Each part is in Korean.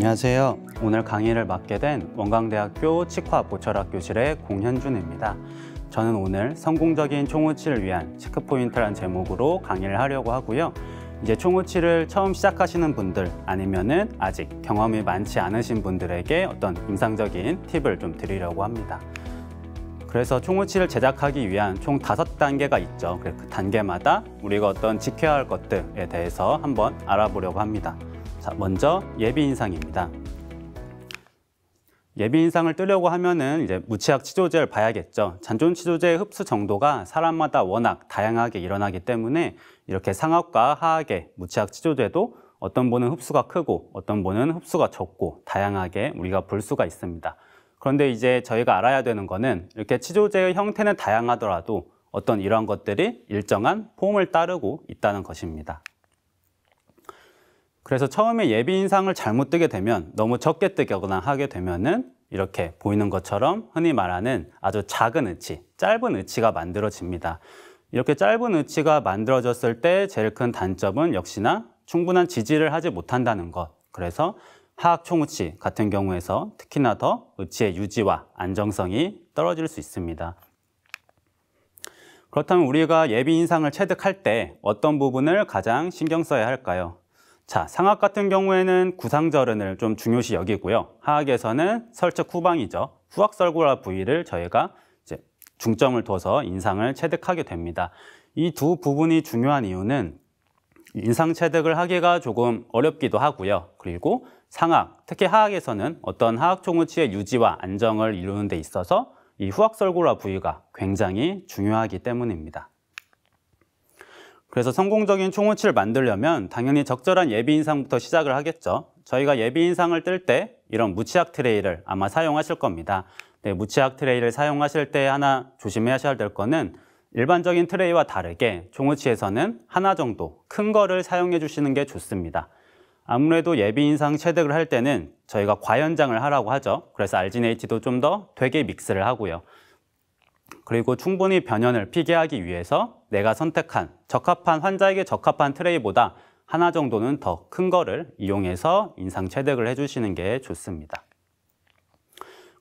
안녕하세요. 오늘 강의를 맡게 된 원광대학교 치과 보철학교실의 공현준입니다. 저는 오늘 성공적인 총우치를 위한 체크포인트란 제목으로 강의를 하려고 하고요. 이제 총우치를 처음 시작하시는 분들 아니면은 아직 경험이 많지 않으신 분들에게 어떤 임상적인 팁을 좀 드리려고 합니다. 그래서 총우치를 제작하기 위한 총 5단계가 있죠. 그 단계마다 우리가 어떤 지켜야 할 것들에 대해서 한번 알아보려고 합니다. 자, 먼저 예비인상입니다. 예비인상을 뜨려고 하면은 이제 무치약 치조제를 봐야겠죠. 잔존 치조제의 흡수 정도가 사람마다 워낙 다양하게 일어나기 때문에 이렇게 상악과 하악의 무치약 치조제도 어떤 분은 흡수가 크고 어떤 분은 흡수가 적고 다양하게 우리가 볼 수가 있습니다. 그런데 이제 저희가 알아야 되는 거는 이렇게 치조제의 형태는 다양하더라도 어떤 이러한 것들이 일정한 폼을 따르고 있다는 것입니다. 그래서 처음에 예비인상을 잘못 뜨게 되면 너무 적게 뜨거나 하게 되면은 이렇게 보이는 것처럼 흔히 말하는 아주 작은 의치, 짧은 의치가 만들어집니다. 이렇게 짧은 의치가 만들어졌을 때 제일 큰 단점은 역시나 충분한 지지를 하지 못한다는 것. 그래서 하악 총우치 같은 경우에서 특히나 더 의치의 유지와 안정성이 떨어질 수 있습니다. 그렇다면 우리가 예비인상을 체득할 때 어떤 부분을 가장 신경 써야 할까요? 자, 상악 같은 경우에는 구상절은을 좀 중요시 여기고요. 하악에서는 설측 후방이죠. 후악설골화 부위를 저희가 이제 중점을 둬서 인상을 체득하게 됩니다. 이 두 부분이 중요한 이유는 인상 체득을 하기가 조금 어렵기도 하고요. 그리고 상악, 특히 하악에서는 어떤 하악 총우치의 유지와 안정을 이루는 데 있어서 이 후악설골화 부위가 굉장히 중요하기 때문입니다. 그래서 성공적인 총우치를 만들려면 당연히 적절한 예비인상부터 시작을 하겠죠. 저희가 예비인상을 뜰 때 이런 무치약 트레이를 아마 사용하실 겁니다. 네, 무치약 트레이를 사용하실 때 하나 조심하셔야 될 거는 일반적인 트레이와 다르게 총우치에서는 하나 정도 큰 거를 사용해 주시는 게 좋습니다. 아무래도 예비인상 체득을 할 때는 저희가 과연장을 하라고 하죠. 그래서 알지네이트도 좀 더 되게 믹스를 하고요. 그리고 충분히 변연을 피게 하기 위해서 내가 선택한 환자에게 적합한 트레이보다 하나 정도는 더 큰 거를 이용해서 인상 체득을 해주시는 게 좋습니다.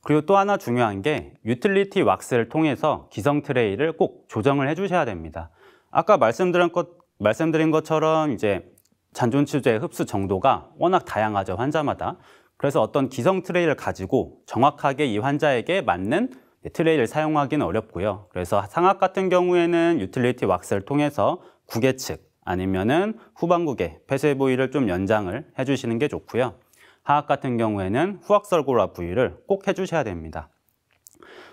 그리고 또 하나 중요한 게 유틸리티 왁스를 통해서 기성 트레이를 꼭 조정을 해주셔야 됩니다. 아까 말씀드린 것처럼 이제 잔존 치조제의 흡수 정도가 워낙 다양하죠, 환자마다. 그래서 어떤 기성 트레이를 가지고 정확하게 이 환자에게 맞는 트레이를 사용하기는 어렵고요. 그래서 상악 같은 경우에는 유틸리티 왁스를 통해서 구개 측 아니면은 후방구개, 폐쇄 부위를 좀 연장을 해주시는 게 좋고요. 하악 같은 경우에는 후악설골화 부위를 꼭 해주셔야 됩니다.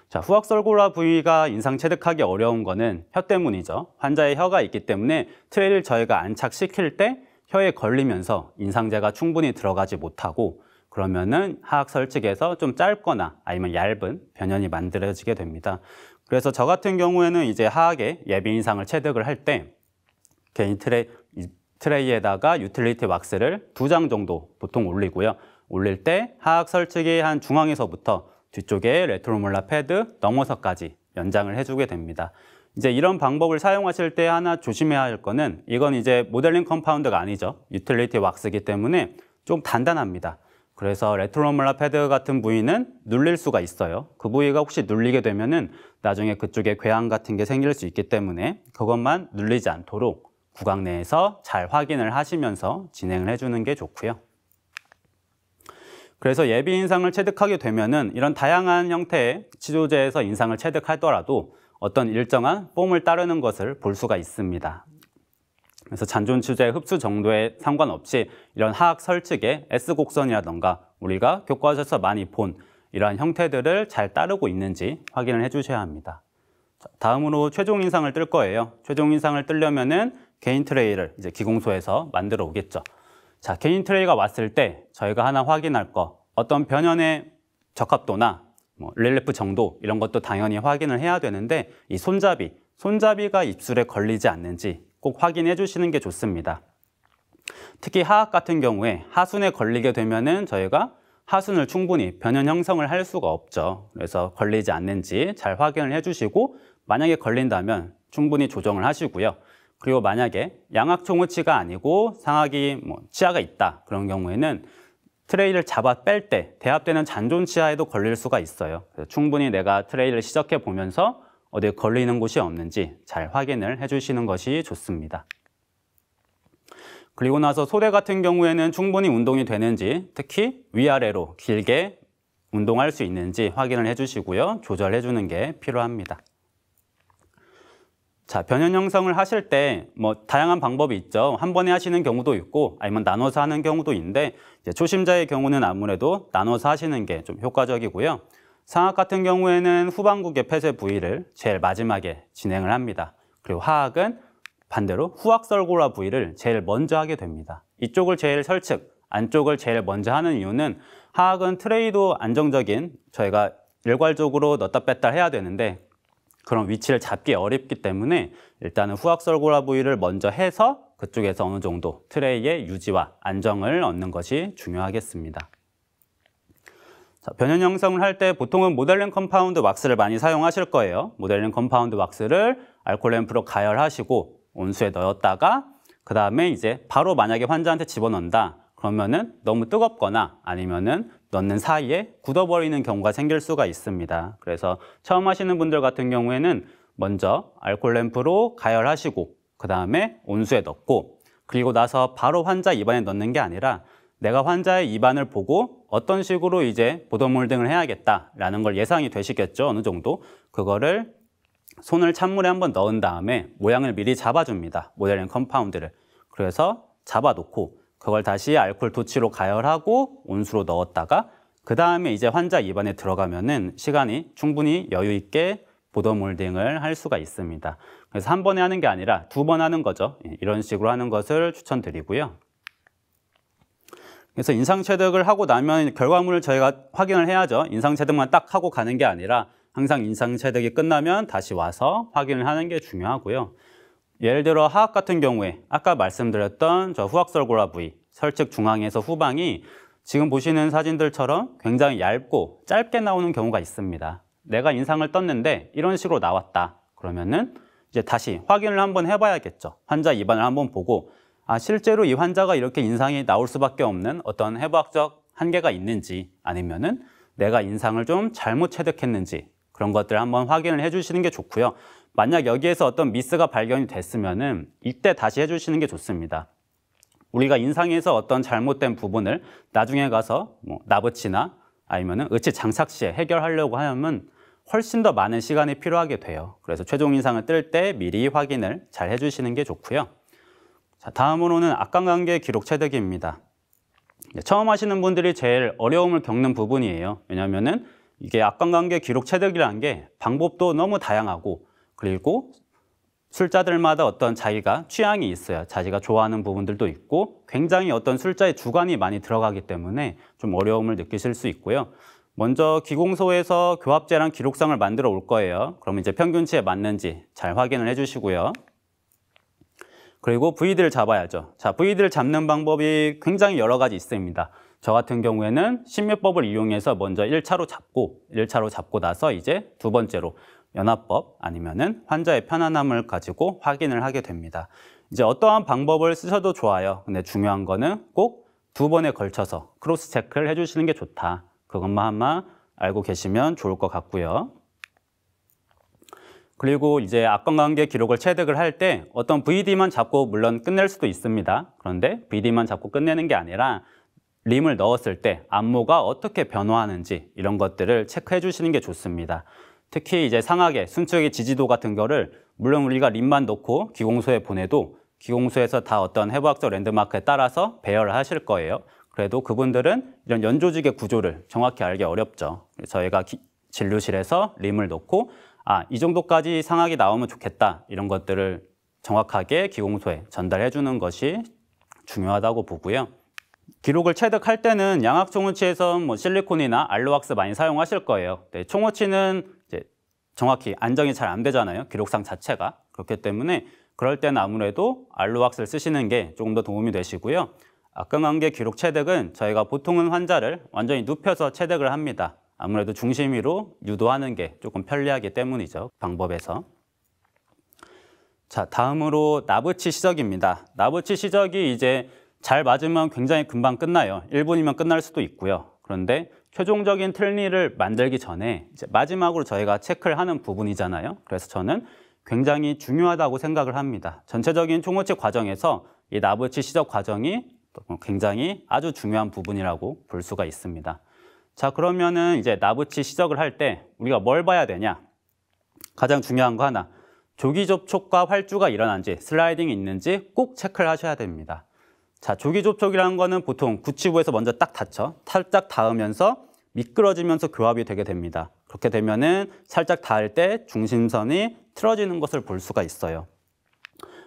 자, 후악설골화 부위가 인상 체득하기 어려운 거는 혀 때문이죠. 환자의 혀가 있기 때문에 트레이를 저희가 안착시킬 때 혀에 걸리면서 인상제가 충분히 들어가지 못하고 그러면은 하악 설측에서 좀 짧거나 아니면 얇은 변연이 만들어지게 됩니다. 그래서 저 같은 경우에는 이제 하악의 예비인상을 체득을 할 때 개인 트레이에다가 유틸리티 왁스를 2장 정도 보통 올리고요. 올릴 때 하악 설측이 한 중앙에서부터 뒤쪽에 레트로몰라 패드 넘어서까지 연장을 해주게 됩니다. 이제 이런 방법을 사용하실 때 하나 조심해야 할 거는 이건 이제 모델링 컴파운드가 아니죠. 유틸리티 왁스이기 때문에 좀 단단합니다. 그래서 레트로몰라 패드 같은 부위는 눌릴 수가 있어요. 그 부위가 혹시 눌리게 되면은 나중에 그쪽에 궤양 같은 게 생길 수 있기 때문에 그것만 눌리지 않도록 구강 내에서 잘 확인을 하시면서 진행을 해주는 게 좋고요. 그래서 예비 인상을 체득하게 되면은 이런 다양한 형태의 치조제에서 인상을 체득하더라도 어떤 일정한 폼을 따르는 것을 볼 수가 있습니다. 그래서 잔존 치조제의 흡수 정도에 상관없이 이런 하악 설측의 S곡선이라던가 우리가 교과서에서 많이 본 이러한 형태들을 잘 따르고 있는지 확인을 해주셔야 합니다. 다음으로 최종 인상을 뜰 거예요. 최종 인상을 뜨려면은 개인 트레이를 이제 기공소에서 만들어 오겠죠. 자, 개인 트레이가 왔을 때 저희가 하나 확인할 거 어떤 변연의 적합도나 릴리프 정도 이런 것도 당연히 확인을 해야 되는데 이 손잡이가 입술에 걸리지 않는지 꼭 확인해 주시는 게 좋습니다. 특히 하악 같은 경우에 하순에 걸리게 되면은 저희가 하순을 충분히 변연 형성을 할 수가 없죠. 그래서 걸리지 않는지 잘 확인을 해 주시고 만약에 걸린다면 충분히 조정을 하시고요. 그리고 만약에 양악 총우치가 아니고 상악이 치아가 있다 그런 경우에는 트레이를 잡아 뺄 때 대합되는 잔존 치아에도 걸릴 수가 있어요. 그래서 충분히 내가 트레이를 시작해 보면서 어디에 걸리는 곳이 없는지 잘 확인을 해주시는 것이 좋습니다. 그리고 나서 소대 같은 경우에는 충분히 운동이 되는지, 특히 위아래로 길게 운동할 수 있는지 확인을 해주시고요. 조절해 주는 게 필요합니다. 자, 변형 형성을 하실 때 다양한 방법이 있죠. 한 번에 하시는 경우도 있고 아니면 나눠서 하는 경우도 있는데, 이제 초심자의 경우는 아무래도 나눠서 하시는 게 좀 효과적이고요. 상악 같은 경우에는 후반국의 폐쇄 부위를 제일 마지막에 진행을 합니다. 그리고 하악은 반대로 후악설골화 부위를 제일 먼저 하게 됩니다. 이쪽을 제일 설측, 안쪽을 제일 먼저 하는 이유는 하악은 트레이도 안정적인, 저희가 일괄적으로 넣었다 뺐다 해야 되는데 그런 위치를 잡기 어렵기 때문에 일단은 후악설골화 부위를 먼저 해서 그쪽에서 어느 정도 트레이의 유지와 안정을 얻는 것이 중요하겠습니다. 자, 변형 형성을 할 때 보통은 모델링 컴파운드 왁스를 많이 사용하실 거예요. 모델링 컴파운드 왁스를 알코올 램프로 가열하시고 온수에 넣었다가 그 다음에 이제 바로 만약에 환자한테 집어넣는다 그러면은 너무 뜨겁거나 아니면은 넣는 사이에 굳어버리는 경우가 생길 수가 있습니다. 그래서 처음 하시는 분들 같은 경우에는 먼저 알코올 램프로 가열하시고 그 다음에 온수에 넣고, 그리고 나서 바로 환자 입안에 넣는 게 아니라 내가 환자의 입안을 보고 어떤 식으로 이제 보더 몰딩을 해야겠다라는 걸 예상이 되시겠죠, 어느 정도. 그거를 손을 찬물에 한번 넣은 다음에 모양을 미리 잡아줍니다, 모델링 컴파운드를. 그래서 잡아놓고 그걸 다시 알코올 도치로 가열하고 온수로 넣었다가 그 다음에 이제 환자 입안에 들어가면은 시간이 충분히 여유 있게 보더 몰딩을 할 수가 있습니다. 그래서 한 번에 하는 게 아니라 2번 하는 거죠. 이런 식으로 하는 것을 추천드리고요. 그래서 인상체득을 하고 나면 결과물을 저희가 확인을 해야죠. 인상체득만 딱 하고 가는 게 아니라 항상 인상체득이 끝나면 다시 와서 확인을 하는 게 중요하고요. 예를 들어 하악 같은 경우에 아까 말씀드렸던 저 후악설골화 부위, 설측 중앙에서 후방이 지금 보시는 사진들처럼 굉장히 얇고 짧게 나오는 경우가 있습니다. 내가 인상을 떴는데 이런 식으로 나왔다. 그러면은 이제 다시 확인을 한번 해봐야겠죠. 환자 입안을 한번 보고 실제로 이 환자가 이렇게 인상이 나올 수밖에 없는 어떤 해부학적 한계가 있는지, 아니면은 내가 인상을 좀 잘못 체득했는지 그런 것들을 한번 확인을 해주시는 게 좋고요. 만약 여기에서 어떤 미스가 발견이 됐으면은 이때 다시 해주시는 게 좋습니다. 우리가 인상에서 어떤 잘못된 부분을 나중에 가서 나부치나 아니면은 의치 장착 시에 해결하려고 하면 훨씬 더 많은 시간이 필요하게 돼요. 그래서 최종 인상을 뜰 때 미리 확인을 잘 해주시는 게 좋고요. 자, 다음으로는 악관관계 기록 체득입니다. 처음 하시는 분들이 제일 어려움을 겪는 부분이에요. 왜냐하면은 이게 악관관계 기록 체득이라는 게 방법도 너무 다양하고, 그리고 술자들마다 어떤 자기가 취향이 있어요. 자기가 좋아하는 부분들도 있고 굉장히 어떤 술자의 주관이 많이 들어가기 때문에 좀 어려움을 느끼실 수 있고요. 먼저 기공소에서 교합제랑 기록상을 만들어 올 거예요. 그럼 이제 평균치에 맞는지 잘 확인을 해주시고요. 그리고 V들을 잡아야죠. 자, V들을 잡는 방법이 굉장히 여러 가지 있습니다. 저 같은 경우에는 신묘법을 이용해서 먼저 1차로 잡고 나서 이제 두 번째로 연화법 아니면은 환자의 편안함을 가지고 확인을 하게 됩니다. 이제 어떠한 방법을 쓰셔도 좋아요. 근데 중요한 거는 꼭 2번에 걸쳐서 크로스 체크를 해주시는 게 좋다. 그것만 아마 알고 계시면 좋을 것 같고요. 그리고 이제 악관관계 기록을 체득을 할 때 어떤 VD만 잡고 물론 끝낼 수도 있습니다. 그런데 VD만 잡고 끝내는 게 아니라 림을 넣었을 때 안모가 어떻게 변화하는지 이런 것들을 체크해 주시는 게 좋습니다. 특히 이제 상악의 순척의 지지도 같은 거를 물론 우리가 림만 넣고 기공소에 보내도 기공소에서 다 어떤 해부학적 랜드마크에 따라서 배열을 하실 거예요. 그래도 그분들은 이런 연조직의 구조를 정확히 알기 어렵죠. 저희가 진료실에서 림을 넣고 이 정도까지 상악이 나오면 좋겠다 이런 것들을 정확하게 기공소에 전달해 주는 것이 중요하다고 보고요. 기록을 체득할 때는 양악 총어치에서 실리콘이나 알로왁스 많이 사용하실 거예요. 네, 총어치는 이제 정확히 안정이 잘 안 되잖아요. 기록상 자체가. 그렇기 때문에 그럴 때는 아무래도 알로왁스를 쓰시는 게 조금 더 도움이 되시고요. 악관관계 기록 체득은 저희가 보통은 환자를 완전히 눕혀서 체득을 합니다. 아무래도 중심 위로 유도하는 게 조금 편리하기 때문이죠. 방법에서. 자, 다음으로 나부치 시적입니다. 나부치 시적이 이제 잘 맞으면 굉장히 금방 끝나요. 1분이면 끝날 수도 있고요. 그런데 최종적인 틀니를 만들기 전에 이제 마지막으로 저희가 체크를 하는 부분이잖아요. 그래서 저는 굉장히 중요하다고 생각을 합니다. 전체적인 총우치 과정에서 이 나부치 시적 과정이 굉장히 아주 중요한 부분이라고 볼 수가 있습니다. 자, 그러면은 이제 나부치 시적을 할 때 우리가 뭘 봐야 되냐? 가장 중요한 거 하나, 조기 접촉과 활주가 일어난지, 슬라이딩이 있는지 꼭 체크를 하셔야 됩니다. 자, 조기 접촉이라는 거는 보통 구치부에서 먼저 딱 닿죠. 살짝 닿으면서 미끄러지면서 교합이 되게 됩니다. 그렇게 되면은 살짝 닿을 때 중심선이 틀어지는 것을 볼 수가 있어요.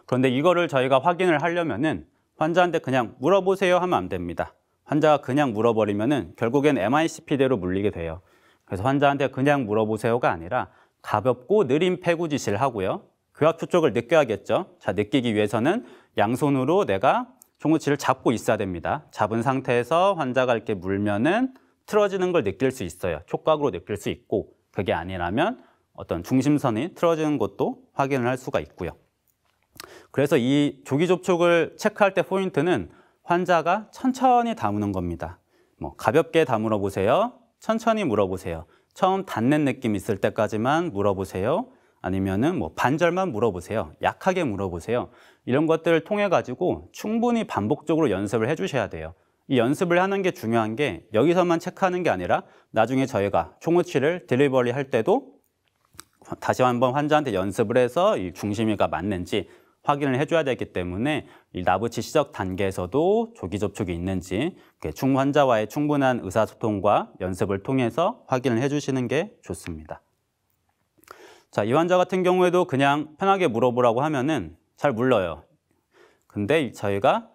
그런데 이거를 저희가 확인을 하려면은 환자한테 그냥 물어보세요 하면 안 됩니다. 환자가 그냥 물어버리면은 결국엔 MICP대로 물리게 돼요. 그래서 환자한테 그냥 물어보세요가 아니라 가볍고 느린 폐구 지시를 하고요. 교합 초촉을 느껴야겠죠. 자, 느끼기 위해서는 양손으로 내가 총우치를 잡고 있어야 됩니다. 잡은 상태에서 환자가 이렇게 물면은 틀어지는 걸 느낄 수 있어요. 촉각으로 느낄 수 있고, 그게 아니라면 어떤 중심선이 틀어지는 것도 확인을 할 수가 있고요. 그래서 이 조기 접촉을 체크할 때 포인트는 환자가 천천히 다무는 겁니다. 가볍게 다물어 보세요. 천천히 물어보세요. 처음 닿는 느낌 있을 때까지만 물어보세요. 아니면은 반절만 물어보세요. 약하게 물어보세요. 이런 것들을 통해 가지고 충분히 반복적으로 연습을 해주셔야 돼요. 이 연습을 하는 게 중요한 게 여기서만 체크하는 게 아니라 나중에 저희가 총우치를 딜리버리 할 때도 다시 한번 환자한테 연습을 해서 이 중심이가 맞는지 확인을 해줘야 되기 때문에 이 나부치 시적 단계에서도 조기 접촉이 있는지 환자와의 충분한 의사소통과 연습을 통해서 확인을 해주시는 게 좋습니다. 자, 이 환자 같은 경우에도 그냥 편하게 물어보라고 하면은 잘 물러요. 근데 저희가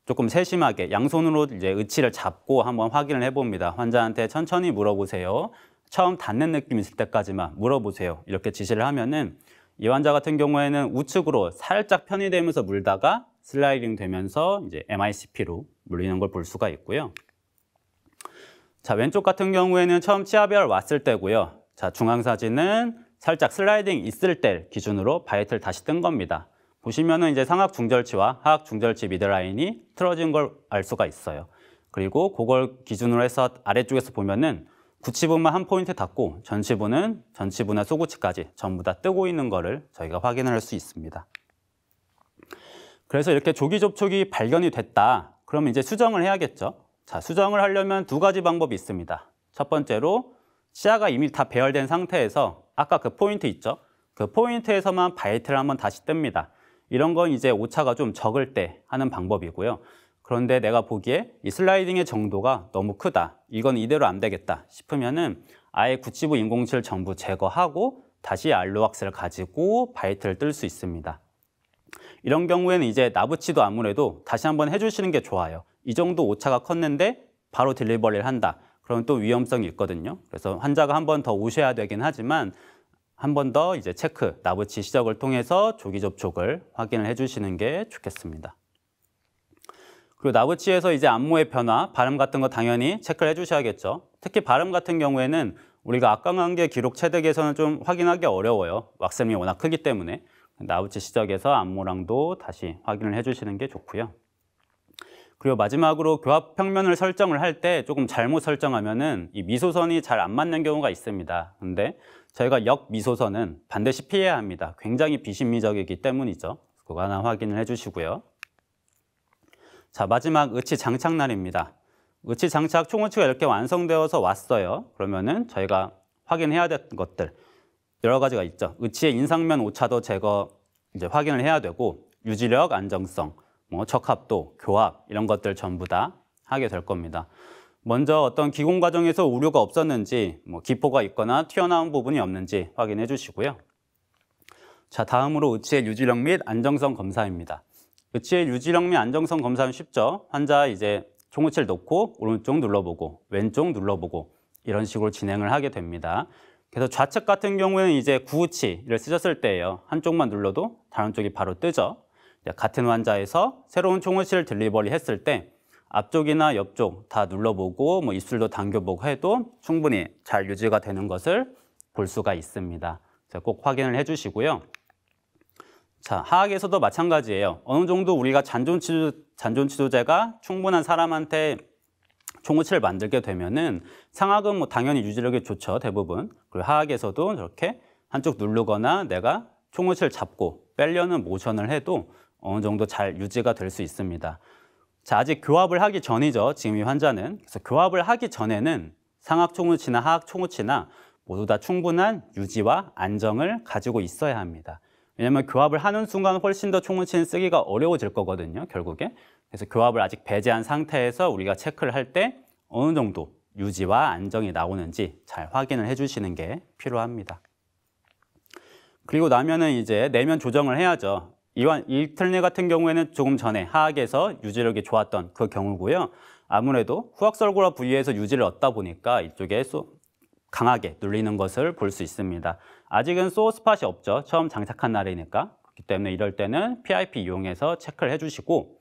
조금 세심하게 양손으로 이제 의치를 잡고 한번 확인을 해봅니다. 환자한테 천천히 물어보세요. 처음 닿는 느낌 있을 때까지만 물어보세요. 이렇게 지시를 하면은 이 환자 같은 경우에는 우측으로 살짝 편의되면서 물다가 슬라이딩 되면서 이제 MICP로 물리는 걸 볼 수가 있고요. 자, 왼쪽 같은 경우에는 처음 치아배열 왔을 때고요. 자, 중앙 사진은 살짝 슬라이딩 있을 때 기준으로 바이트를 다시 뜬 겁니다. 보시면은 이제 상악 중절치와 하악 중절치 미드라인이 틀어진 걸 알 수가 있어요. 그리고 그걸 기준으로 해서 아래쪽에서 보면은 구치부만 한 포인트 닿고 전치부나 소구치까지 전부 다 뜨고 있는 거를 저희가 확인할 수 있습니다. 그래서 이렇게 조기 접촉이 발견이 됐다. 그러면 이제 수정을 해야겠죠. 자, 수정을 하려면 두 가지 방법이 있습니다. 첫 번째로 치아가 이미 다 배열된 상태에서 아까 그 포인트 있죠? 그 포인트에서만 바이트를 한번 다시 뜹니다. 이런 건 이제 오차가 좀 적을 때 하는 방법이고요. 그런데 내가 보기에 이 슬라이딩의 정도가 너무 크다. 이건 이대로 안 되겠다 싶으면은 아예 구치부 인공치를 전부 제거하고 다시 알로왁스를 가지고 바이트를 뜰 수 있습니다. 이런 경우에는 이제 나부치도 아무래도 다시 한번 해주시는 게 좋아요. 이 정도 오차가 컸는데 바로 딜리버리를 한다. 그러면 또 위험성이 있거든요. 그래서 환자가 한 번 더 오셔야 되긴 하지만 한 번 더 이제 체크, 나부치 시적을 통해서 조기 접촉을 확인을 해주시는 게 좋겠습니다. 그리고 나부치에서 이제 안무의 변화, 발음 같은 거 당연히 체크를 해주셔야겠죠. 특히 발음 같은 경우에는 우리가 악강관계 기록 체득에서는 좀 확인하기 어려워요. 왁셈이 워낙 크기 때문에. 나부치 시적에서 안무랑도 다시 확인을 해주시는 게 좋고요. 그리고 마지막으로 교합 평면을 설정을 할 때 조금 잘못 설정하면은 이 미소선이 잘 안 맞는 경우가 있습니다. 근데 저희가 역미소선은 반드시 피해야 합니다. 굉장히 비심미적이기 때문이죠. 그거 하나 확인을 해주시고요. 자, 마지막 의치 장착날입니다. 의치 장착 총우치가 이렇게 완성되어서 왔어요. 그러면은 저희가 확인해야 될 것들 여러 가지가 있죠. 의치의 인상면 오차도 제거 이제 확인을 해야 되고 유지력, 안정성, 적합도, 교합 이런 것들 전부 다 하게 될 겁니다. 먼저 어떤 기공 과정에서 오류가 없었는지, 기포가 있거나 튀어나온 부분이 없는지 확인해 주시고요. 자, 다음으로 의치의 유지력 및 안정성 검사입니다. 의치의 유지력 및 안정성 검사는 쉽죠. 환자 이제 총우치를 놓고 오른쪽 눌러보고 왼쪽 눌러보고 이런 식으로 진행을 하게 됩니다. 그래서 좌측 같은 경우에는 이제 구우치를 쓰셨을 때예요. 한쪽만 눌러도 다른 쪽이 바로 뜨죠. 같은 환자에서 새로운 총우치를 딜리버리 했을 때 앞쪽이나 옆쪽 다 눌러보고 입술도 당겨보고 해도 충분히 잘 유지가 되는 것을 볼 수가 있습니다. 꼭 확인을 해주시고요. 자, 하악에서도 마찬가지예요. 어느 정도 우리가 잔존 치료제가 충분한 사람한테 총우치를 만들게 되면은 상악은 뭐 당연히 유지력이 좋죠, 대부분. 그리고 하악에서도 저렇게 한쪽 누르거나 내가 총우치를 잡고 빼려는 모션을 해도 어느 정도 잘 유지가 될 수 있습니다. 자, 아직 교합을 하기 전이죠, 지금 이 환자는. 그래서 교합을 하기 전에는 상악 총우치나 하악 총우치나 모두 다 충분한 유지와 안정을 가지고 있어야 합니다. 왜냐하면 교합을 하는 순간 훨씬 더 총우치는 쓰기가 어려워질 거거든요, 결국에. 그래서 교합을 아직 배제한 상태에서 우리가 체크를 할 때 어느 정도 유지와 안정이 나오는지 잘 확인을 해주시는 게 필요합니다. 그리고 나면은 이제 내면 조정을 해야죠. 이 틀니 같은 경우에는 조금 전에 하악에서 유지력이 좋았던 그 경우고요. 아무래도 후악설골화 부위에서 유지를 얻다 보니까 이쪽에 강하게 눌리는 것을 볼 수 있습니다. 아직은 소어 스팟이 없죠. 처음 장착한 날이니까. 그렇기 때문에 이럴 때는 PIP 이용해서 체크를 해주시고,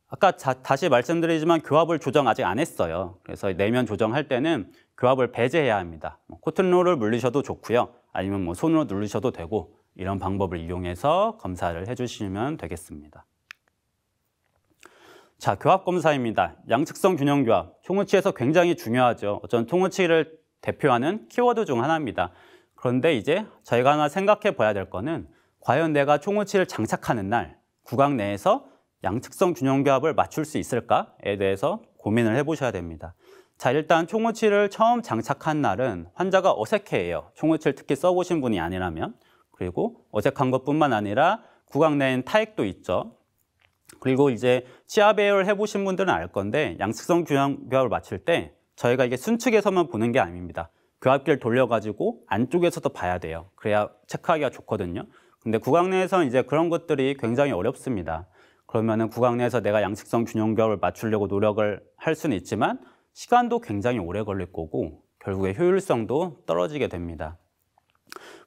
아까 다시 말씀드리지만 교합을 조정 아직 안 했어요. 그래서 내면 조정할 때는 교합을 배제해야 합니다. 코튼롤을 물리셔도 좋고요. 아니면 뭐 손으로 누르셔도 되고, 이런 방법을 이용해서 검사를 해주시면 되겠습니다. 자, 교합 검사입니다. 양측성 균형 교합. 총우치에서 굉장히 중요하죠. 어떤 총우치를 대표하는 키워드 중 하나입니다. 그런데 이제 저희가 하나 생각해 봐야 될 거는 과연 내가 총우치를 장착하는 날 구강 내에서 양측성 균형 교합을 맞출 수 있을까에 대해서 고민을 해보셔야 됩니다. 자, 일단 총우치를 처음 장착한 날은 환자가 어색해해요. 총우치를 특히 써보신 분이 아니라면. 그리고 어색한 것뿐만 아니라 구강 내엔 타액도 있죠. 그리고 이제 치아 배열 해보신 분들은 알 건데 양측성 균형 교합을 맞출 때 저희가 이게 순측에서만 보는 게 아닙니다. 교합기를 돌려가지고 안쪽에서도 봐야 돼요. 그래야 체크하기가 좋거든요. 근데 구강 내에서는 이제 그런 것들이 굉장히 어렵습니다. 그러면은 구강 내에서 내가 양측성 균형 교합을 맞추려고 노력을 할 수는 있지만 시간도 굉장히 오래 걸릴 거고 결국에 효율성도 떨어지게 됩니다.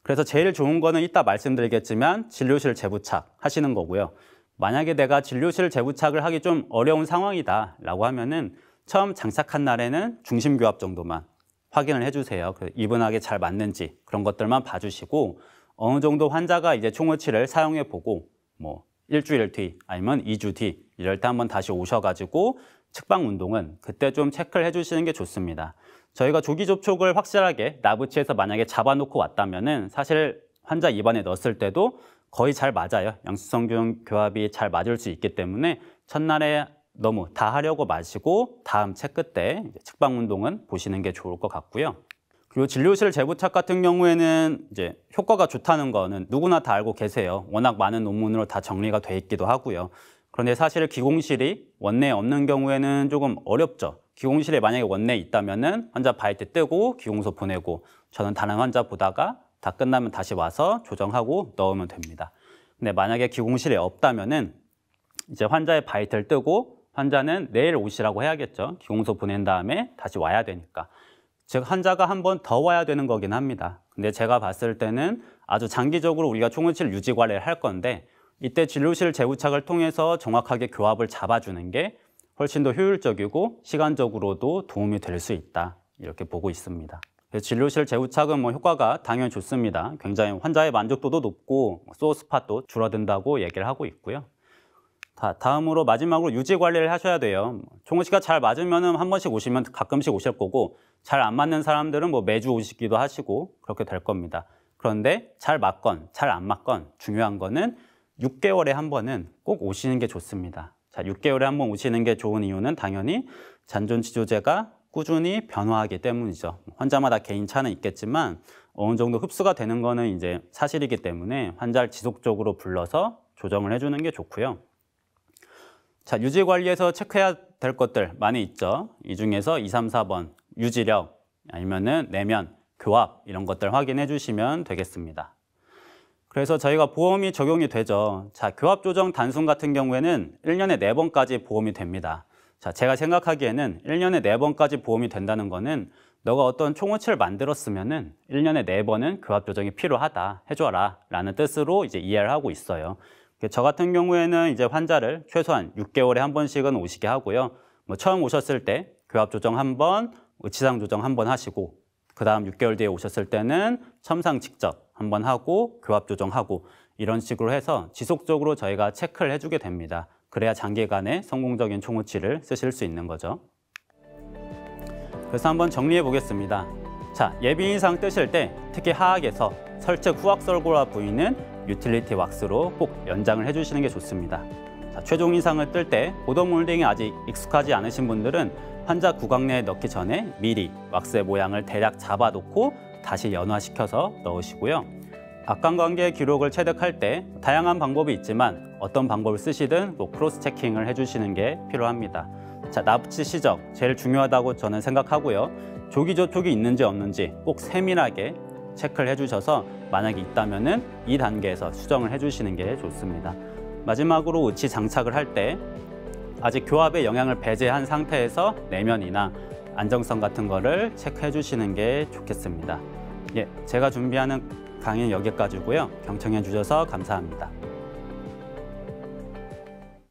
그래서 제일 좋은 거는 이따 말씀드리겠지만 진료실 재부착 하시는 거고요. 만약에 내가 진료실 재부착을 하기 좀 어려운 상황이다 라고 하면은 처음 장착한 날에는 중심 교합 정도만 확인을 해주세요. 이분하게 잘 맞는지 그런 것들만 봐주시고 어느 정도 환자가 이제 총우치를 사용해 보고 뭐 일주일 뒤 아니면 2주 뒤 이럴 때 한번 다시 오셔가지고 측방 운동은 그때 좀 체크를 해주시는 게 좋습니다. 저희가 조기 접촉을 확실하게 나부치에서 만약에 잡아놓고 왔다면은 사실 환자 입안에 넣었을 때도 거의 잘 맞아요. 양측성 균형 교합이 잘 맞을 수 있기 때문에 첫날에 너무 다 하려고 마시고 다음 체크 때 측방 운동은 보시는 게 좋을 것 같고요. 그리고 진료실 재부착 같은 경우에는 이제 효과가 좋다는 거는 누구나 다 알고 계세요. 워낙 많은 논문으로 다 정리가 돼 있기도 하고요. 그런데 사실 기공실이 원내에 없는 경우에는 조금 어렵죠. 기공실에 만약에 원내에 있다면은 환자 바이트 뜨고 기공소 보내고 저는 다른 환자 보다가 다 끝나면 다시 와서 조정하고 넣으면 됩니다. 근데 만약에 기공실에 없다면은 이제 환자의 바이트를 뜨고 환자는 내일 오시라고 해야겠죠. 기공소 보낸 다음에 다시 와야 되니까. 즉 환자가 한 번 더 와야 되는 거긴 합니다. 근데 제가 봤을 때는 아주 장기적으로 우리가 총우치를 유지 관리를 할 건데 이때 진료실 재부착을 통해서 정확하게 교합을 잡아주는 게 훨씬 더 효율적이고 시간적으로도 도움이 될 수 있다. 이렇게 보고 있습니다. 진료실 재부착은 뭐 효과가 당연히 좋습니다. 굉장히 환자의 만족도도 높고 소어 스팟도 줄어든다고 얘기를 하고 있고요. 다음으로 마지막으로 유지 관리를 하셔야 돼요. 총우치가 잘 맞으면 한 번씩 오시면 가끔씩 오실 거고 잘 안 맞는 사람들은 뭐 매주 오시기도 하시고 그렇게 될 겁니다. 그런데 잘 맞건 잘 안 맞건 중요한 거는 6개월에 한 번은 꼭 오시는 게 좋습니다. 자, 6개월에 한 번 오시는 게 좋은 이유는 당연히 잔존 치료제가 꾸준히 변화하기 때문이죠. 환자마다 개인 차는 있겠지만 어느 정도 흡수가 되는 거는 이제 사실이기 때문에 환자를 지속적으로 불러서 조정을 해주는 게 좋고요. 자, 유지 관리에서 체크해야 될 것들 많이 있죠. 이 중에서 2, 3, 4번 유지력 아니면은 내면, 교합 이런 것들 확인해 주시면 되겠습니다. 그래서 저희가 보험이 적용이 되죠. 자, 교합 조정 단순 같은 경우에는 1년에 4번까지 보험이 됩니다. 자, 제가 생각하기에는 1년에 4번까지 보험이 된다는 거는 너가 어떤 총우치를 만들었으면은 1년에 4번은 교합 조정이 필요하다 해줘라 라는 뜻으로 이제 이해를 하고 있어요. 저 같은 경우에는 이제 환자를 최소한 6개월에 한 번씩은 오시게 하고요. 뭐 처음 오셨을 때 교합 조정 한 번, 의치상 조정 한 번 하시고 그 다음 6개월 뒤에 오셨을 때는 첨상 직접 한 번 하고 교합 조정하고 이런 식으로 해서 지속적으로 저희가 체크를 해주게 됩니다. 그래야 장기간의 성공적인 총우치를 쓰실 수 있는 거죠. 그래서 한번 정리해 보겠습니다. 자, 예비 인상 뜨실 때 특히 하악에서 설측 후악설골화 부위는 유틸리티 왁스로 꼭 연장을 해주시는 게 좋습니다. 자, 최종 인상을 뜰 때 보더 몰딩이 아직 익숙하지 않으신 분들은 환자 구강 내에 넣기 전에 미리 왁스의 모양을 대략 잡아놓고 다시 연화시켜서 넣으시고요. 악관관계 기록을 체득할 때 다양한 방법이 있지만 어떤 방법을 쓰시든 또 크로스 체킹을 해주시는 게 필요합니다. 자, 납치 시적 제일 중요하다고 저는 생각하고요. 조기 저촉이 있는지 없는지 꼭 세밀하게 체크를 해주셔서 만약에 있다면은 이 단계에서 수정을 해주시는 게 좋습니다. 마지막으로 의치 장착을 할 때 아직 교합에 영향을 배제한 상태에서 내면이나 안정성 같은 거를 체크해 주시는 게 좋겠습니다. 예, 제가 준비하는 강의는 여기까지고요. 경청해 주셔서 감사합니다.